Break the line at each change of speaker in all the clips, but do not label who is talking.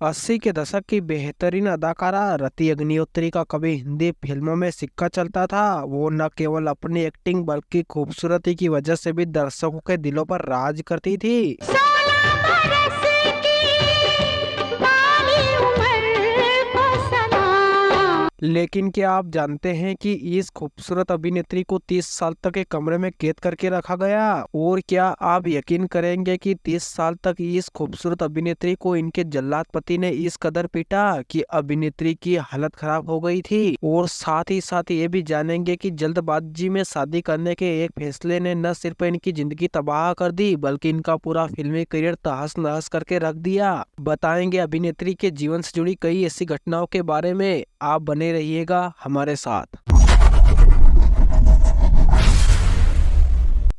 80 के दशक की बेहतरीन अदाकारा रति अग्निहोत्री का कभी हिंदी फिल्मों में सिक्का चलता था। वो न केवल अपनी एक्टिंग बल्कि खूबसूरती की वजह से भी दर्शकों के दिलों पर राज करती थी।
16 बरस की बाली उम्र को सलाम।
लेकिन क्या आप जानते हैं कि इस खूबसूरत अभिनेत्री को 30 साल तक एक कमरे में कैद करके रखा गया? और क्या आप यकीन करेंगे कि 30 साल तक इस खूबसूरत अभिनेत्री को इनके जल्लाद पति ने इस कदर पीटा कि अभिनेत्री की हालत खराब हो गई थी। और साथ ही ये भी जानेंगे कि जल्दबाजी में शादी करने के एक फैसले ने न सिर्फ इनकी जिंदगी तबाह कर दी बल्कि इनका पूरा फिल्मी करियर तहस नहस करके रख दिया। बताएंगे अभिनेत्री के जीवन से जुड़ी कई ऐसी घटनाओं के बारे में। आप बने रहिएगा हमारे साथ।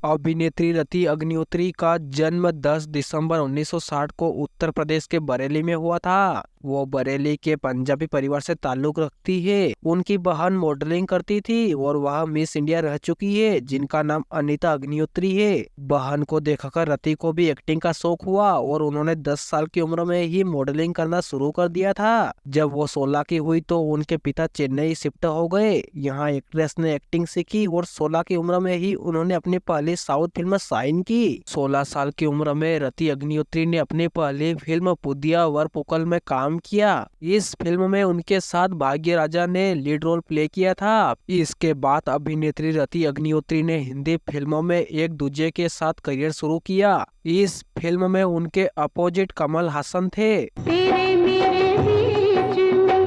अभिनेत्री रति अग्निहोत्री का जन्म 10 दिसंबर 1960 को उत्तर प्रदेश के बरेली में हुआ था। वो बरेली के पंजाबी परिवार से ताल्लुक रखती है। उनकी बहन मॉडलिंग करती थी और वह मिस इंडिया रह चुकी है, जिनका नाम अनीता अग्निहोत्री है। बहन को देखकर रति को भी एक्टिंग का शौक हुआ और उन्होंने 10 साल की उम्र में ही मॉडलिंग करना शुरू कर दिया था। जब वो 16 की हुई तो उनके पिता चेन्नई शिफ्ट हो गए। यहाँ एक्ट्रेस ने एक्टिंग सीखी और 16 की उम्र में ही उन्होंने अपनी पहली साउथ फिल्म साइन की। 16 साल की उम्र में रति अग्निहोत्री ने अपनी पहली फिल्म पुदिया वरपुकल में काम किया। इस फिल्म में उनके साथ भाग्य राजा ने लीड रोल प्ले किया था। इसके बाद अभिनेत्री रति अग्निहोत्री ने हिंदी फिल्मों में एक दूजे के साथ करियर शुरू किया। इस फिल्म में उनके अपोजिट कमल हासन थे।
तेरे मेरे बीच में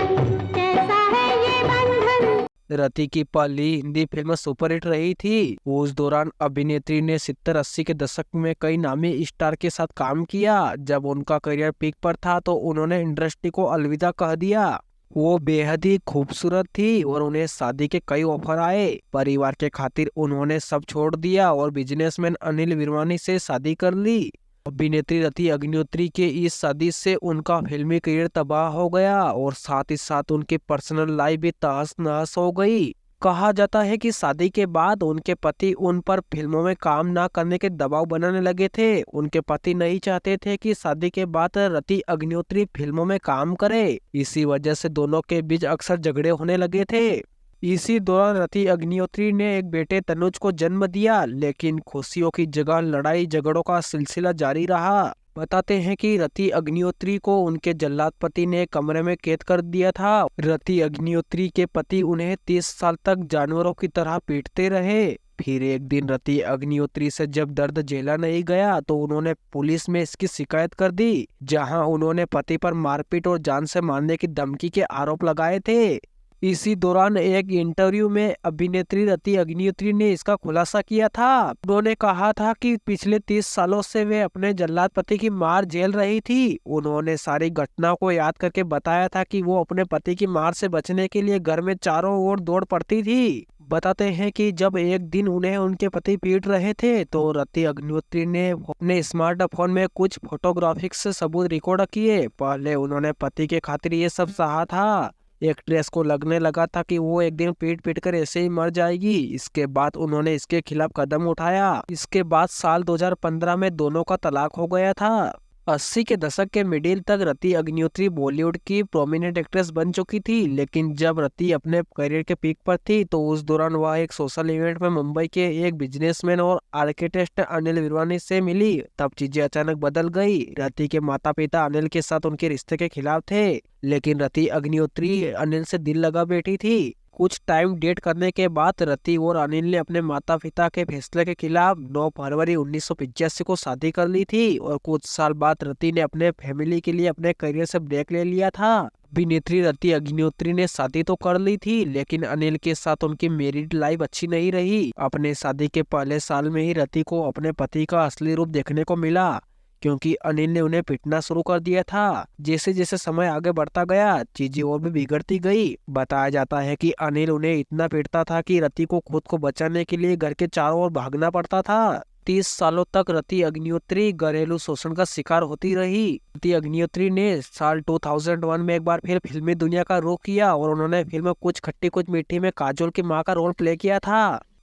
कैसा है ये बंधन।
रति की पहली हिंदी फिल्म सुपरहिट रही थी। उस दौरान अभिनेत्री ने 70-80 के दशक में कई नामी स्टार के साथ काम किया। जब उनका करियर पीक पर था तो उन्होंने इंडस्ट्री को अलविदा कह दिया। वो बेहद ही खूबसूरत थी और उन्हें शादी के कई ऑफर आए। परिवार के खातिर उन्होंने सब छोड़ दिया और बिजनेसमैन अनिल विरवानी से शादी कर ली। अभिनेत्री रति अग्निहोत्री के इस शादी से उनका फिल्मी करियर तबाह हो गया और साथ ही साथ उनकी पर्सनल लाइफ भी तहस नहस हो गई। कहा जाता है कि शादी के बाद उनके पति उन पर फिल्मों में काम ना करने के दबाव बनाने लगे थे। उनके पति नहीं चाहते थे कि शादी के बाद रति अग्निहोत्री फिल्मों में काम करे। इसी वजह से दोनों के बीच अक्सर झगड़े होने लगे थे। इसी दौरान रति अग्निहोत्री ने एक बेटे तनुज को जन्म दिया, लेकिन खुशियों की जगह लड़ाई झगड़ों का सिलसिला जारी रहा। बताते हैं कि रति अग्निहोत्री को उनके जल्लाद पति ने कमरे में कैद कर दिया था। रति अग्निहोत्री के पति उन्हें 30 साल तक जानवरों की तरह पीटते रहे। फिर एक दिन रति अग्निहोत्री से जब दर्द झेला नहीं गया तो उन्होंने पुलिस में इसकी शिकायत कर दी, जहां उन्होंने पति पर मारपीट और जान से मारने की धमकी के आरोप लगाए थे। इसी दौरान एक इंटरव्यू में अभिनेत्री रति अग्निहोत्री ने इसका खुलासा किया था। उन्होंने कहा था कि पिछले 30 सालों से वे अपने जल्लाद पति की मार झेल रही थी। उन्होंने सारी घटनाओं को याद करके बताया था कि वो अपने पति की मार से बचने के लिए घर में चारों ओर दौड़ पड़ती थी। बताते हैं कि जब एक दिन उन्हें उनके पति पीट रहे थे तो रति अग्निहोत्री ने अपने स्मार्टफोन में कुछ फोटोग्राफिक्स सबूत रिकॉर्ड किए। पहले उन्होंने पति के खातिर ये सब सहा था। एक्ट्रेस को लगने लगा था कि वो एक दिन पीट पीट कर ऐसे ही मर जाएगी। इसके बाद उन्होंने इसके खिलाफ कदम उठाया। इसके बाद साल 2015 में दोनों का तलाक हो गया था। 80 के दशक के मिडिल तक रति अग्निहोत्री बॉलीवुड की प्रोमिनेंट एक्ट्रेस बन चुकी थी, लेकिन जब रति अपने करियर के पीक पर थी तो उस दौरान वह एक सोशल इवेंट में मुंबई के एक बिजनेसमैन और आर्किटेक्ट अनिल विरवानी से मिली। तब चीजें अचानक बदल गई। रति के माता पिता अनिल के साथ उनके रिश्ते के खिलाफ थे, लेकिन रति अग्निहोत्री अनिल से दिल लगा बैठी थी। कुछ टाइम डेट करने के बाद रति और अनिल ने अपने माता पिता के फैसले के खिलाफ 9 फरवरी 1985 को शादी कर ली थी और कुछ साल बाद रति ने अपने फैमिली के लिए अपने करियर से ब्रेक ले लिया था। अभिनेत्री रति अग्निहोत्री ने शादी तो कर ली थी, लेकिन अनिल के साथ उनकी मैरिड लाइफ अच्छी नहीं रही। अपने शादी के पहले साल में ही रति को अपने पति का असली रूप देखने को मिला, क्योंकि अनिल ने उन्हें पीटना शुरू कर दिया था। जैसे जैसे समय आगे बढ़ता गया चीजें और भी बिगड़ती गई। बताया जाता है कि अनिल उन्हें इतना पीटता था कि रति को खुद को बचाने के लिए घर के चारों ओर भागना पड़ता था। 30 सालों तक रति अग्निहोत्री घरेलू शोषण का शिकार होती रही। रति अग्निहोत्री ने साल 2001 में एक बार फिर फिल्मी दुनिया का रुख किया और उन्होंने फिल्म कुछ खट्टी कुछ मीठी में काजोल की मां का रोल प्ले किया था।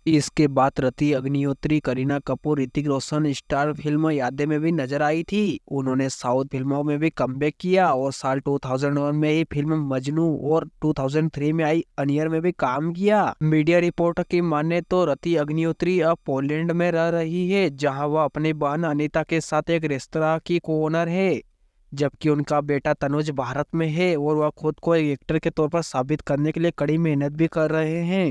इसके बाद रति अग्निहोत्री, करीना कपूर, ऋतिक रोशन स्टार फिल्म यादें में भी नजर आई थी। उन्होंने साउथ फिल्मों में भी कमबैक किया और साल 2001 में ही फिल्म मजनू और 2003 में आई अनियर में भी काम किया। मीडिया रिपोर्ट की माने तो रति अग्निहोत्री अब पोलैंड में रह रही है, जहां वह अपनी बहन अनीता के साथ एक रेस्तरां की ओनर है, जबकि उनका बेटा तनुज भारत में है और वह खुद को एक एक्टर के तौर पर साबित करने के लिए कड़ी मेहनत भी कर रहे हैं।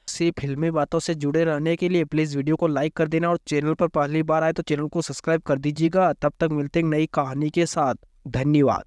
ऐसी फिल्मी बातों से जुड़े रहने के लिए प्लीज वीडियो को लाइक कर देना और चैनल पर पहली बार आए तो चैनल को सब्सक्राइब कर दीजिएगा। तब तक मिलते हैं नई कहानी के साथ। धन्यवाद।